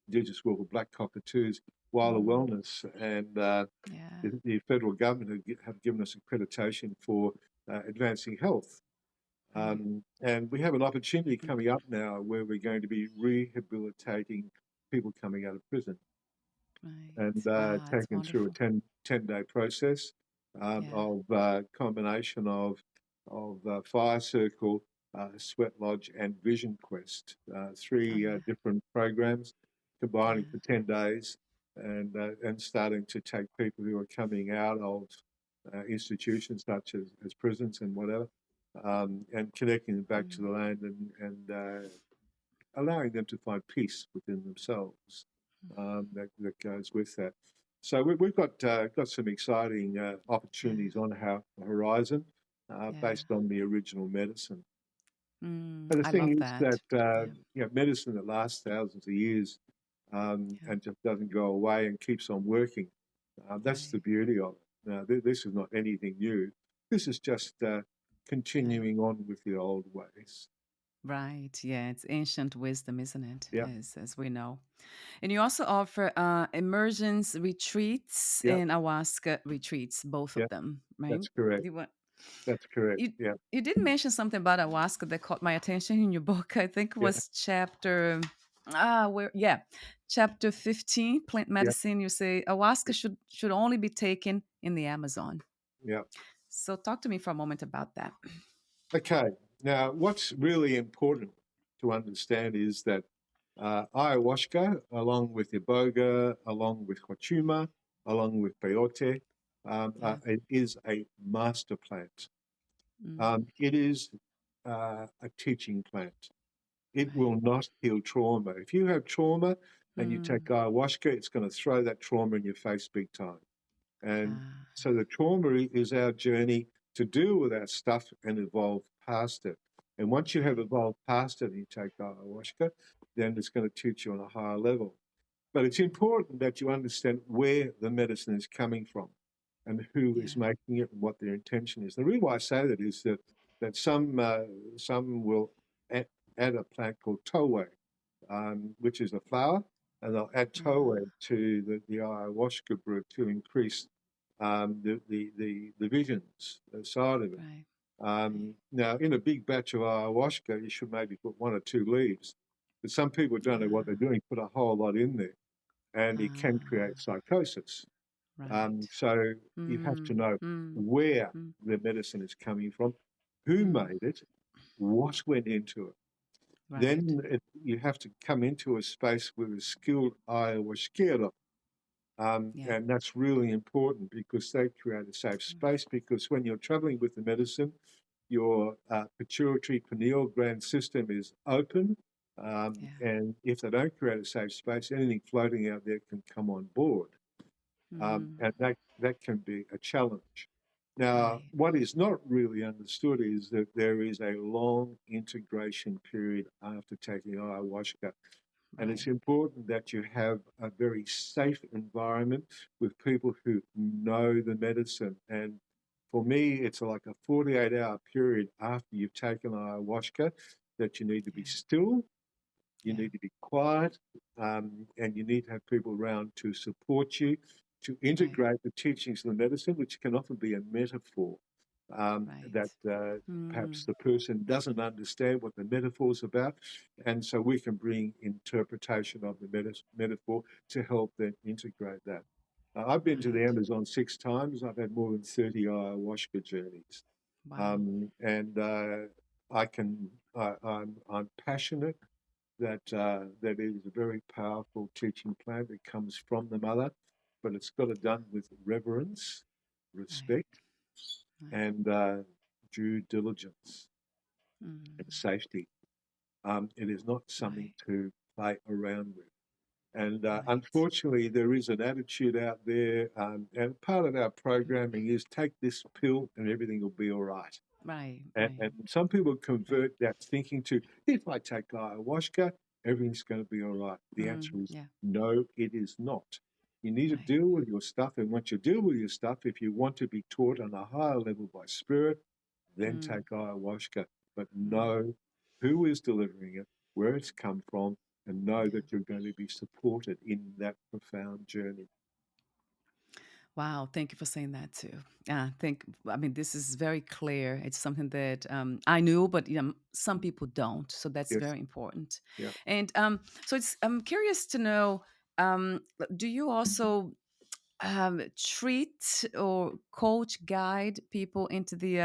Indigenous World for Black Cockatoos, WILA mm, Wellness, and yeah, the federal government have given us accreditation for advancing health. right, And we have an opportunity coming up now where we're going to be rehabilitating people coming out of prison and right. Wow, that's taken through a wonderful. 10-day process Yeah, of combination of Fire Circle, Sweat Lodge, and Vision Quest. oh Three yeah, different programs combining yeah. for 10 days. and starting to take people who are coming out of institutions such as prisons and whatever, and connecting them back to the land and allowing them to find peace within themselves. That goes with that. So we've got some exciting opportunities on our horizon based on the original medicine. But the I thing love is that. that medicine that lasts thousands of years and just doesn't go away and keeps on working. That's the beauty of it. Now, this is not anything new. This is just continuing on with the old ways. Right. Yeah, it's ancient wisdom, isn't it? Yeah, As we know. And you also offer emergence retreats yeah, and ayahuasca retreats, both yeah. of them, right? That's correct. You want That's correct. you Yeah, you did mention something about ayahuasca that caught my attention in your book. I think it yeah, was chapter chapter 15, plant yeah, medicine. You say ayahuasca should only be taken in the Amazon. yeah. So talk to me for a moment about that. Okay. Now, what's really important to understand is that ayahuasca, along with iboga, along with hochuma, along with peyote, it is a master plant. It is a teaching plant. It Right. will not heal trauma. If you have trauma and you take Mm. ayahuasca, it's going to throw that trauma in your face big time. And Ah, so the trauma is our journey to deal with our stuff and evolve past it. And once you have evolved past it and you take ayahuasca, then it's going to teach you on a higher level. But it's important that you understand where the medicine is coming from and who is yeah. making it and what their intention is. The reason why I say that is that some will add a plant called towe, which is a flower, and they'll add towe to the ayahuasca brew to increase the visions side of it. Right. Now, in a big batch of ayahuasca, you should maybe put 1 or 2 leaves, but some people don't know what they're doing, put a whole lot in there, and it can create psychosis. Right. So you have to know where Mm. the medicine is coming from, who Mm. made it, what went into it. Right. Then you have to come into a space with a skilled ayahuasquero. Yeah. And that's really important because they create a safe space. Because when you're traveling with the medicine, your pituitary pineal gland system is open. Yeah. And if they don't create a safe space, anything floating out there can come on board. And that can be a challenge. Now, Right. what is not really understood is that there is a long integration period after taking ayahuasca. And it's Right. important that you have a very safe environment with people who know the medicine. And for me, it's like a 48-hour period after you've taken ayahuasca that you need to be Yeah. still, you Yeah. need to be quiet, and you need to have people around to support you, to Right. integrate the teachings of the medicine, which can often be a metaphor that Right. perhaps the person doesn't understand what the metaphor is about. And so we can bring interpretation of the metaphor to help them integrate that. I've been to the Right. Amazon 6 times. I've had more than 30 ayahuasca journeys. Wow. And I'm passionate that it is a very powerful teaching plant that comes from the mother, but it's got it done with reverence, Right. respect, Right. and due diligence and safety. It is not something Right. to play around with. And Right. unfortunately, there is an attitude out there, and part of our programming is take this pill and everything will be all right. Right. Right. And some people convert that thinking to, if I take ayahuasca, everything's going to be all right. The answer is Yeah. no, it is not. You need to Right. deal with your stuff. And once you deal with your stuff, if you want to be taught on a higher level by spirit, then take ayahuasca. But know who is delivering it, where it's come from, and know that you're going to be supported in that profound journey. Wow, thank you for saying that too. I mean, this is very clear. It's something that I knew, but some people don't. So that's Yes. very important. Yeah. And so I'm curious to know, do you also treat or coach, guide people into the,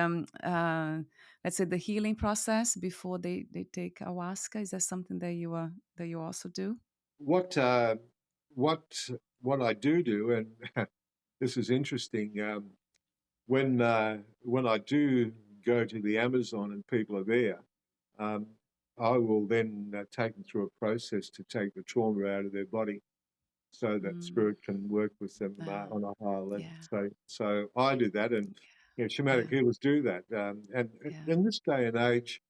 let's say, the healing process before they take ayahuasca? Is that something that you also do? What uh, what what I do, and this is interesting. When I do go to the Amazon and people are there, um, I will then take them through a process to take the trauma out of their body, so that Mm. spirit can work with them Wow. on a higher level. Yeah. So I do that, and Yeah. shamanic healers do that. And Yeah. in this day and age,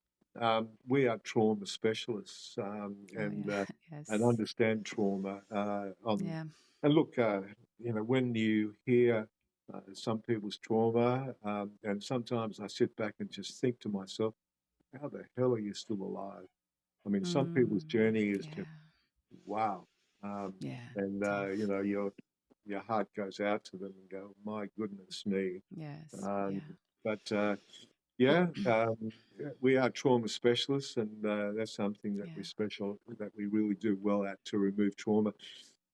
we are trauma specialists, Oh, yeah. and Yes. understand trauma. Yeah. And look, when you hear some people's trauma, and sometimes I sit back and just think to myself, how the hell are you still alive? I mean, some people's Mm. journey is Yeah. just wow. Yeah. And Tough. your heart goes out to them and go, my goodness me. Yes. Um, Yeah. but yeah, we are trauma specialists, and that's something that Yeah. we really do well at, to remove trauma.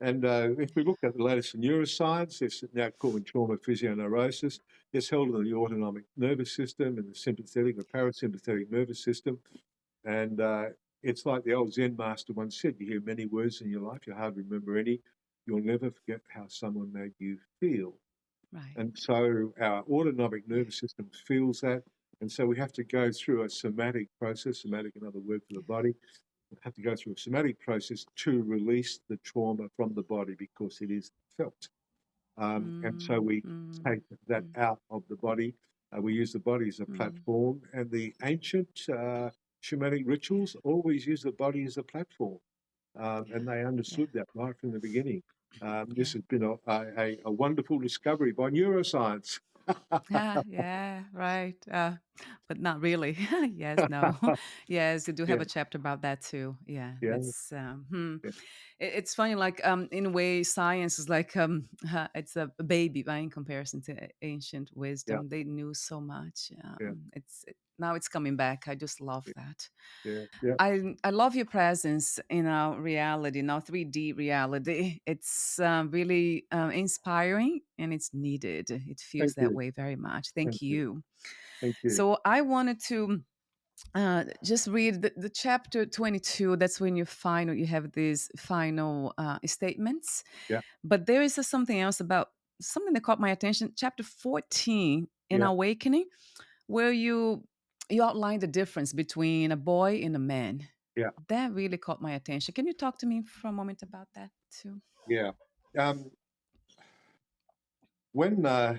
And if we look at the latest in neuroscience, it's now called trauma physioneurosis. It's held in the autonomic nervous system and the sympathetic and parasympathetic nervous system. And it's like the old Zen master once said, you hear many words in your life, you hardly remember any. You'll never forget how someone made you feel. Right. And so our autonomic Right. nervous system feels that. And so we have to go through a somatic process, somatic, another word for the body. We have to go through a somatic process to release the trauma from the body, because it is felt. And so Mm. we Mm. take that Mm. out of the body. We use the body as a Mm. platform, and the ancient shamanic rituals always use the body as a platform, and they Yeah. Yeah. understood that right from the beginning. This Yeah. has been a wonderful discovery by neuroscience. Ah, yeah, right. But not really. Yes, no. Yes, you do have Yeah, a chapter about that too. Yeah, yeah, yeah, it's funny. Like, in a way, science is like, it's a baby, right, in comparison to ancient yeah, wisdom. They knew so much. yeah, Now it's coming back. I just love that. yeah, yeah. I love your presence in our reality, in our 3D reality. It's really inspiring, and it's needed. It feels Thank that you, way very much. thank Thank you, you. thank you. So I wanted to just read the chapter 22. That's when you have these final statements. Yeah, But there is something else about something that caught my attention. Chapter 14 in yeah, Awakening, where you outline the difference between a boy and a man. yeah, That really caught my attention. Can you talk to me for a moment about that too? yeah. Um, when uh,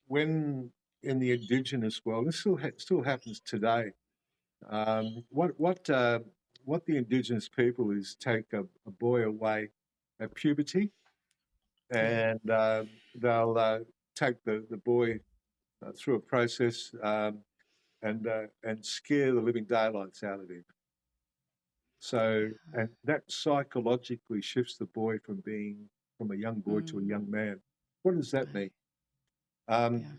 when in the indigenous world, this still happens today. What the indigenous people is take a boy away at puberty, Yeah. and they'll take the boy through a process, and scare the living daylights out of him. So, and that psychologically shifts the boy from a young boy to a Mm, young man. What does that mean? right. Um, Yeah.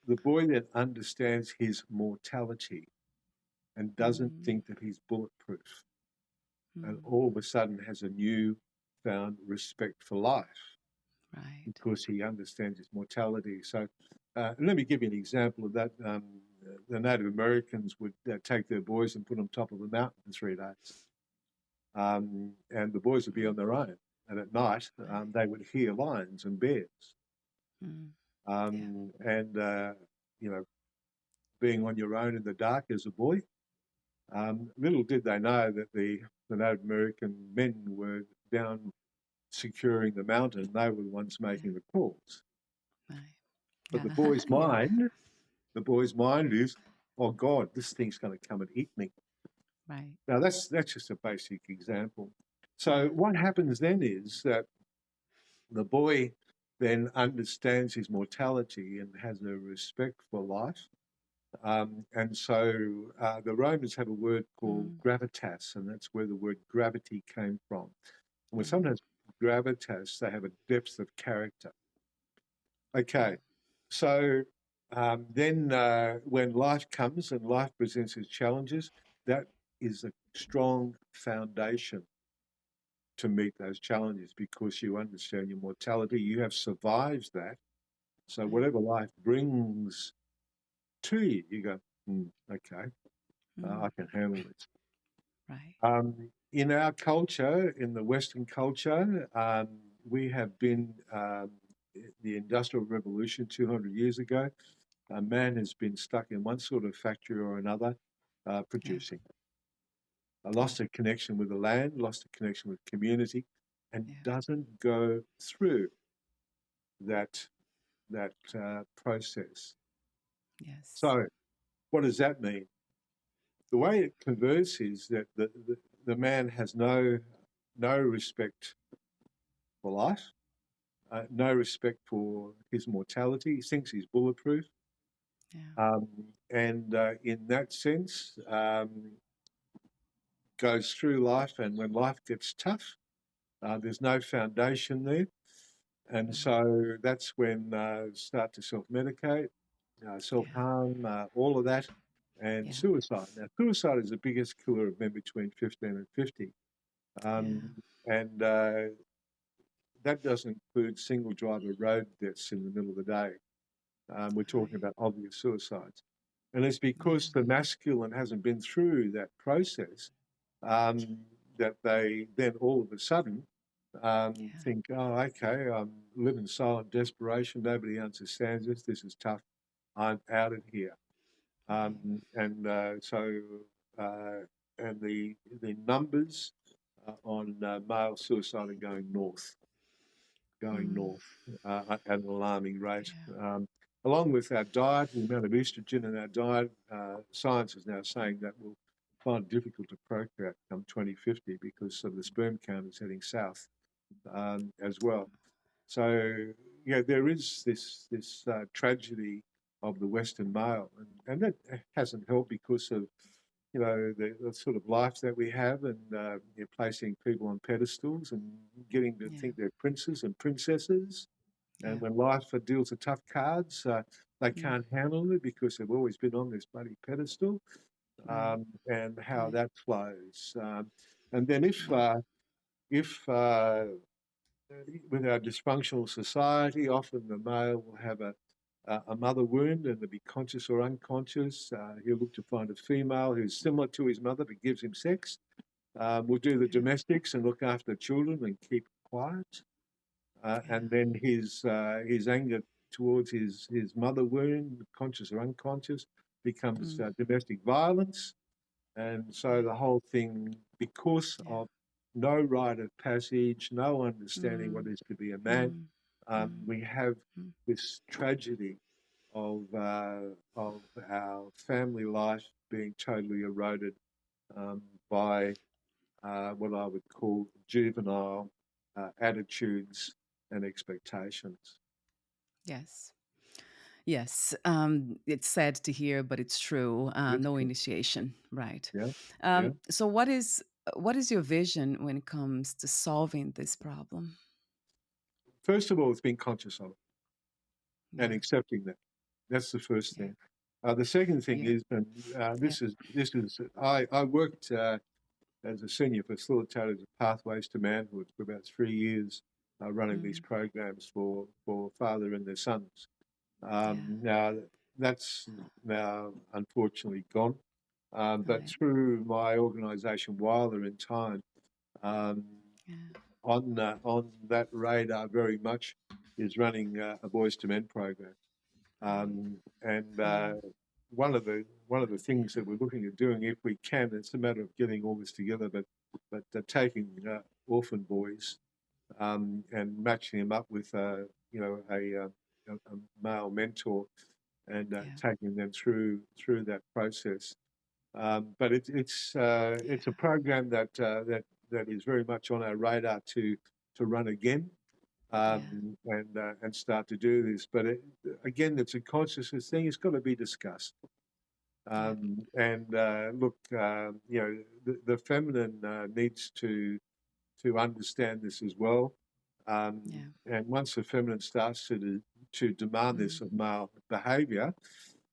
the boy then understands his mortality and doesn't Mm, think that he's bulletproof, and mm, all of a sudden has a new found respect for life, right. because he understands his mortality. So let me give you an example of that. The Native Americans would take their boys and put them on top of a mountain for 3 days, and the boys would be Mm, on their own. And at night, right. they would hear lions and bears. Mm, yeah. And being on your own in the dark as a boy, little did they know that the Native American men were down securing the mountain. They were the ones Yeah. making the calls. Right. But Yeah. the boy's mind is, oh God, this thing's going to come and eat me. Right. Now that's just a basic example. So Yeah. what happens then is that the boy then understands his mortality and has a respect for life. And so the Romans have a word called Mm, gravitas, and that's where the word gravity came from. And when mm, someone has gravitas, they have a depth of character. yeah. Okay, so then when life comes and life presents its challenges, that is a strong foundation to meet those challenges, because you understand your mortality, you have survived that. So Right. whatever life brings to you, you go, okay, I Mm, can handle this. right. In our culture, in the Western culture, we have been the Industrial Revolution 200 years ago. Man has been stuck in one sort of factory or another, Yeah. producing. I lost a connection with the land, lost a connection with community, and Yeah. doesn't go through that process. Yes. So, what does that mean? The way it converts is that the man has no respect for life, no respect for his mortality. He thinks he's bulletproof, Yeah. and in that sense, goes through life. And when life gets tough, there's no foundation there, and so that's when start to self-medicate, Yeah. self-harm, all of that, and Yeah. suicide. Now, suicide is the biggest killer of men between 15 and 50. Yeah. And that doesn't include single driver road deaths in the middle of the day. We're talking Right. about obvious suicides. And it's because Yeah. the masculine hasn't been through that process, that they then all of a sudden Yeah. think, oh, okay, I'm living silent desperation. Nobody understands this. This is tough. I'm out of here. Right. And so, and the numbers on male suicide are going Mm. north at an alarming rate. Yeah. Along with our diet, the amount of estrogen in our diet, science is now saying that we'll find it difficult to procreate come 2050 because of the sperm count is heading south as well. So, yeah, there is this tragedy of the Western male, and that hasn't helped because of the sort of life that we have, and placing people on pedestals and getting to Yeah. think they're princes and princesses. Yeah. And when life deals the tough cards, they Mm. can't handle it because they've always been on this bloody pedestal, Mm. and how Mm. that flows. And then Yeah. if with our dysfunctional society, often the male will have a mother wound and they'll be conscious or unconscious. He'll look to find a female who's similar to his mother but gives him sex. Will do the Yeah. domestics and look after children and keep quiet. Yeah. And then his anger towards his mother wound, conscious or unconscious, becomes Mm. domestic violence. And so Yeah. the whole thing, because Yeah. of no rite of passage, no understanding what Mm. it is to be a man, Mm. Mm. we have Mm. this tragedy of our family life being totally eroded by what I would call juvenile attitudes and expectations. Yes. Yes. It's sad to hear, but it's true. It's No true. initiation. Right. Yeah, yeah. So what is your vision when it comes to solving this problem? First of all, it's being conscious of it and Yeah. accepting that. That's the first Yeah. thing. The second thing Yeah. is, and Yeah. I worked as a senior facilitator of Pathways to Manhood for about 3 years, running these Mm. programs for father and their sons. Yeah. Now that's now unfortunately gone, but Right. through my organisation Wilder in time, um, Yeah. on that radar very much is running a Boys to Men program. Right. And Mm. one of the things that we're looking at doing, if we can, it's a matter of getting all this together, but taking orphan boys and matching them up with a male mentor and Yeah. taking them through that process. But Yeah. it's a program that is very much on our radar to run again, Yeah. and start to do this. But again, it's a consciousness thing. It's got to be discussed. Yeah. And look, the feminine needs to understand this as well. Yeah. And once the feminine starts to demand Mm. this of male behaviour,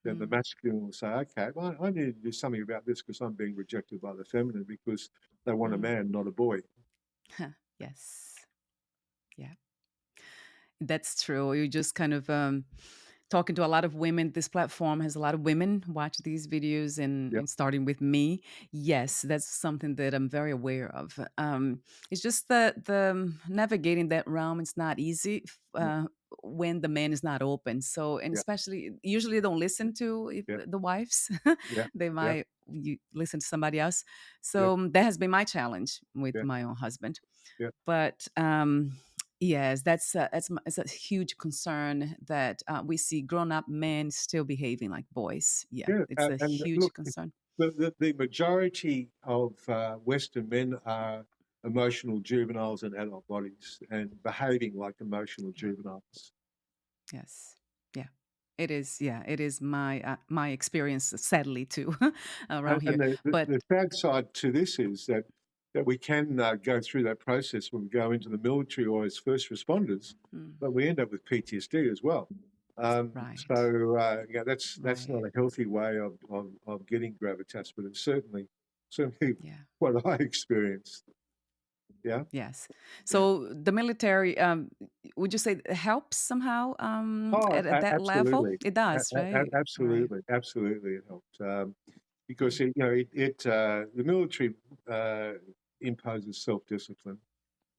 then the Mm. masculine will say, okay, well, I need to do something about this because I'm being rejected by the feminine because they want a Mm. man, not a boy. Yes. Yeah. That's true. You just kind of talking to a lot of women. This platform has a lot of women watch these videos, Yeah. and starting with me. Yes, that's something that I'm very aware of. It's just that the navigating that realm is not easy Yeah. when the man is not open. So, and Yeah. especially usually they don't listen to Yeah. the wives. Yeah. They Yeah. might listen to somebody else. Yeah. So that has been my challenge with Yeah. my own husband. Yeah. But yes, it's a huge concern that we see grown-up men still behaving like boys. Yeah, Yeah. it's a And huge look, concern. the majority of Western men are emotional juveniles in adult bodies and behaving like emotional Yeah. juveniles. Yes. Yeah. It is. Yeah, it is my experience, sadly, too, around And here. the But sad side to this is that we can go through that process when we go into the military or as first responders, mm, but we end up with PTSD as well. right, So yeah, that's right. not a healthy way of getting gravitas, but it's certainly Yeah. what I experienced. Yeah, Yes. yeah. So the military, would you say it helps somehow Oh, at that level? absolutely, It does, right? Right. absolutely, it helped because the military imposes self-discipline,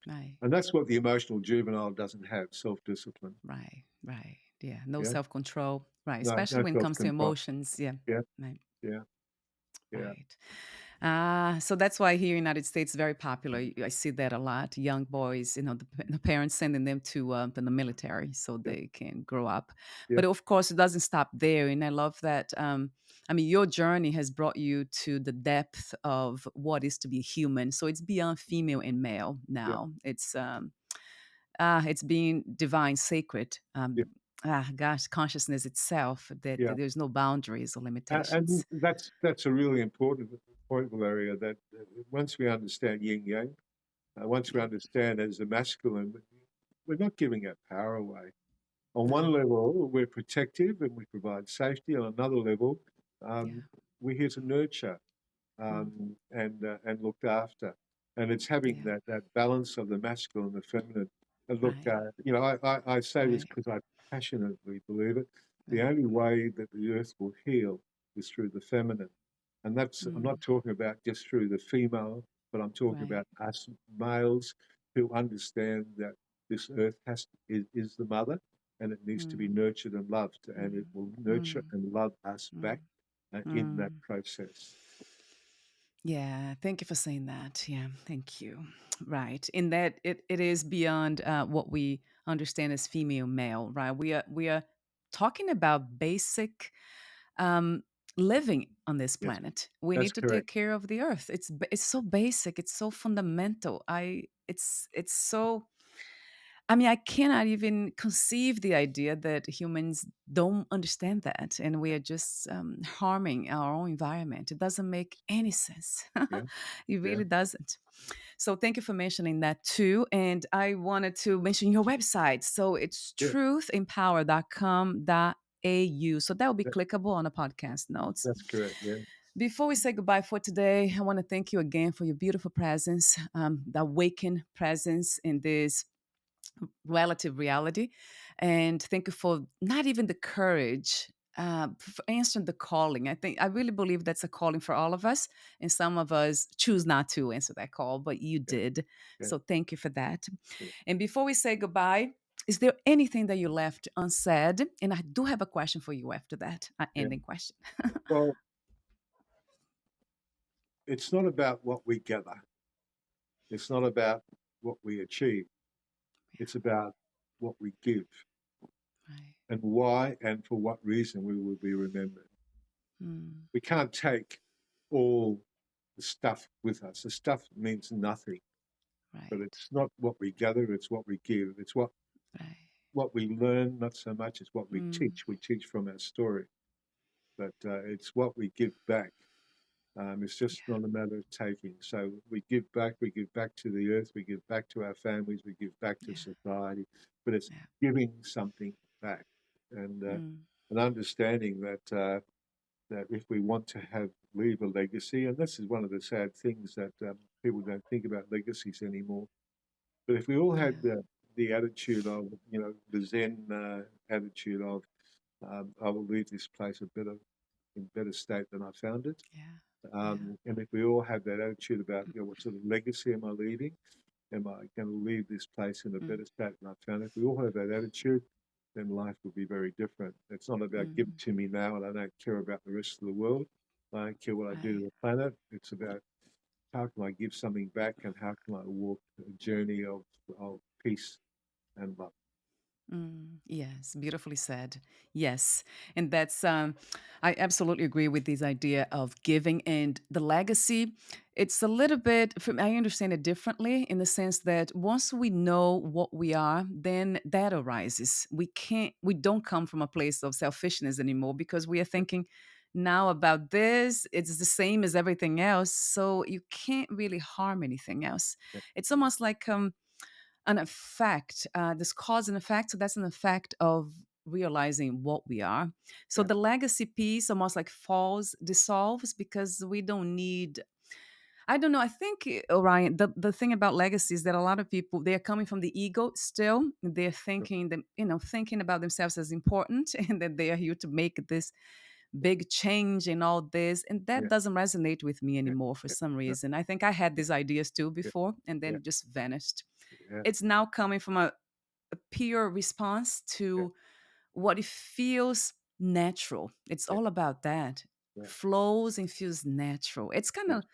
Right. and that's what the emotional juvenile doesn't have: self-discipline. Right. Right. Yeah. No Yeah, self-control. Right. no, Especially no when it comes to self-control. emotions. Yeah. Yeah, Right. yeah, yeah, Right. So that's why here in the United States, very popular. I see that a lot. Young boys, the parents sending them to the military so yeah, they can grow up. yeah, But of course, it doesn't stop there. And I love that. I mean, your journey has brought you to the depth of what is to be human. So it's beyond female and male yeah, now. It's being divine, sacred. yeah, Gosh, consciousness itself, that yeah. there's no boundaries or And limitations. that's a really important point, Valeria. That once we understand yin yang, once we Yeah. understand as a masculine, we're not giving our power away. On one No. level, we're protective and we provide safety. On another level, Yeah. we're here to nurture Mm. and looked after. And it's having Yeah. that balance of the masculine and the feminine. And look, Right. I say this Right. because I passionately believe it. The Right. only way that the earth will heal is through the feminine. And I'm Mm. not talking about just through the female, but I'm talking Right. about us males who understand that this earth is the mother and it needs to be Mm. nurtured and loved, and it Mm. will nurture Mm. and love us back Mm. in that Mm. process. Yeah. Thank you for saying that. Yeah. Thank you. Right. In that it is beyond what we understand as female male. Right. We are talking about basic um, living on this Yes, planet. We that's need to take correct. care of the earth. It's so basic. It's so fundamental. It's so. I mean, I cannot even conceive the idea that humans don't understand that, and we are just harming our own environment. It doesn't make any sense. Yeah, It yeah, really doesn't. So, thank you for mentioning that too. And I wanted to mention your website. So, it's yeah. truthempower.com.au. So, that will be That, clickable on the podcast notes. that's correct. Yeah, Before we say goodbye for today, I want to thank you again for your beautiful presence, the awakened presence in this relative reality. And thank you for not even the courage for answering the calling. I really believe that's a calling for all of us. And some of us choose not to answer that call, but you yeah, did. yeah, So thank you for that. yeah. And before we say goodbye, is there anything that you left unsaid? And I do have a question for you after that, an Yeah. ending question. Well, it's not about what we gather. It's not about what we achieve. It's about what we give Right. and why and for what reason we will be remembered. Mm, We can't take all the stuff with us. The stuff means nothing, but right. it's not what we gather, it's what we give. It's Right. what we learn, not so much as what we Mm, teach. We teach from our story, but it's what we give back. It's just yeah. not a matter of taking. So we give back to the earth, we give back to our families, we give back to Yeah. society, but it's Yeah. giving something back and Mm, an understanding that if we want to leave a legacy, and this is one of the sad things that people don't think about legacies anymore. But if we all had yeah. the attitude of, the Zen attitude of I will leave this place in better state than I found it. Yeah. Yeah. And if we all have that attitude about, what sort of legacy am I leaving? Am I going to leave this place in a Mm, better state than I found it? If we all have that attitude, then life will be very different. It's not about give it mm, to me now and I don't care about the rest of the world. I don't care what I do to right. the planet. It's about how can I give something back and how can I walk a journey of peace and love. Yes, beautifully said. Yes. And that's, I absolutely agree with this idea of giving and the legacy. It's a little bit, I understand it differently in the sense that once we know what we are, then that arises. We don't come from a place of selfishness anymore because we are Yeah, thinking now about this. It's the same as everything else. So you can't really harm anything else. yeah, It's almost like, an effect, this cause and effect. So that's an effect of realizing what we are. So yeah, the legacy piece almost like falls, dissolves because we don't need. I don't know. I think Orion. The thing about legacy is that a lot of people they are coming from the ego still. They're sure. thinking that thinking about themselves as important, and that they are here to make this big change and all this, and that Yeah, doesn't resonate with me yeah, anymore for yeah, some no, reason. I think I had yeah, these ideas too yeah, before, and then yeah, it just vanished. yeah, It's now coming from a pure response yeah, to what it feels natural. It's yeah, all about that. yeah, Flows and feels natural. It's kind yeah, of,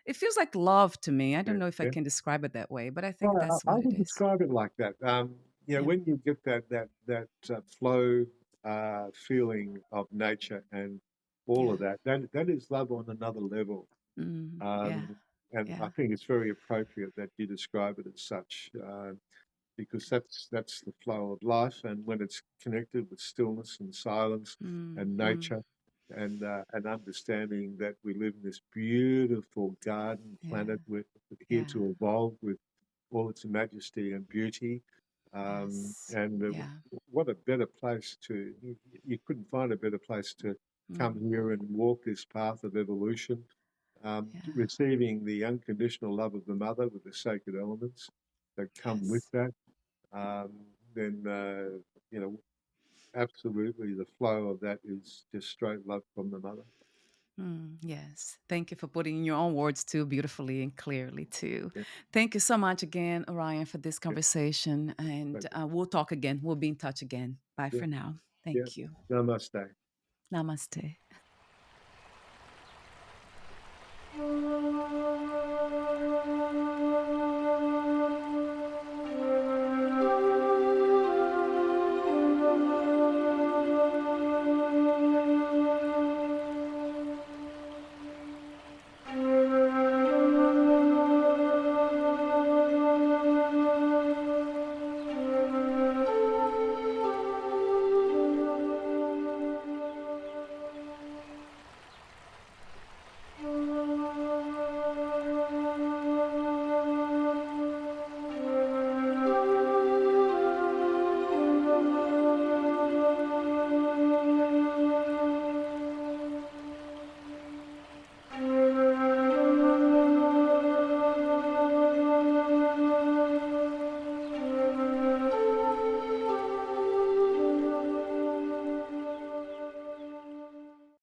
it feels like love to me. I yeah, don't know if I yeah. can describe it that way, but I think Well, that's I what it would is. describe it like that. Yeah. When you get that flow feeling of nature and all Yeah. of that, that is love on another level. Yeah. And I Yeah. think it's very appropriate that you describe it as such, because that's the flow of life. And when it's connected with stillness and silence Mm, and mm, nature, and understanding that we live in this beautiful garden yeah. planet, we're here Yeah. to evolve with all its majesty and beauty. Yes. And Yeah. what a better place you couldn't find a better place to come Mm, here and walk this path of evolution, yeah. receiving the unconditional love of the mother with the sacred elements that come with Yes. that. Um, then, you know, absolutely the flow of that is just straight love from the mother. Yes. Thank you for putting in your own words too beautifully and clearly too. Yeah, Thank you so much again, Orion, for this yeah, conversation. And pleasure. we'll talk again. We'll be in touch again. Bye Yeah, for now. yeah. Thank you. Namaste. Namaste.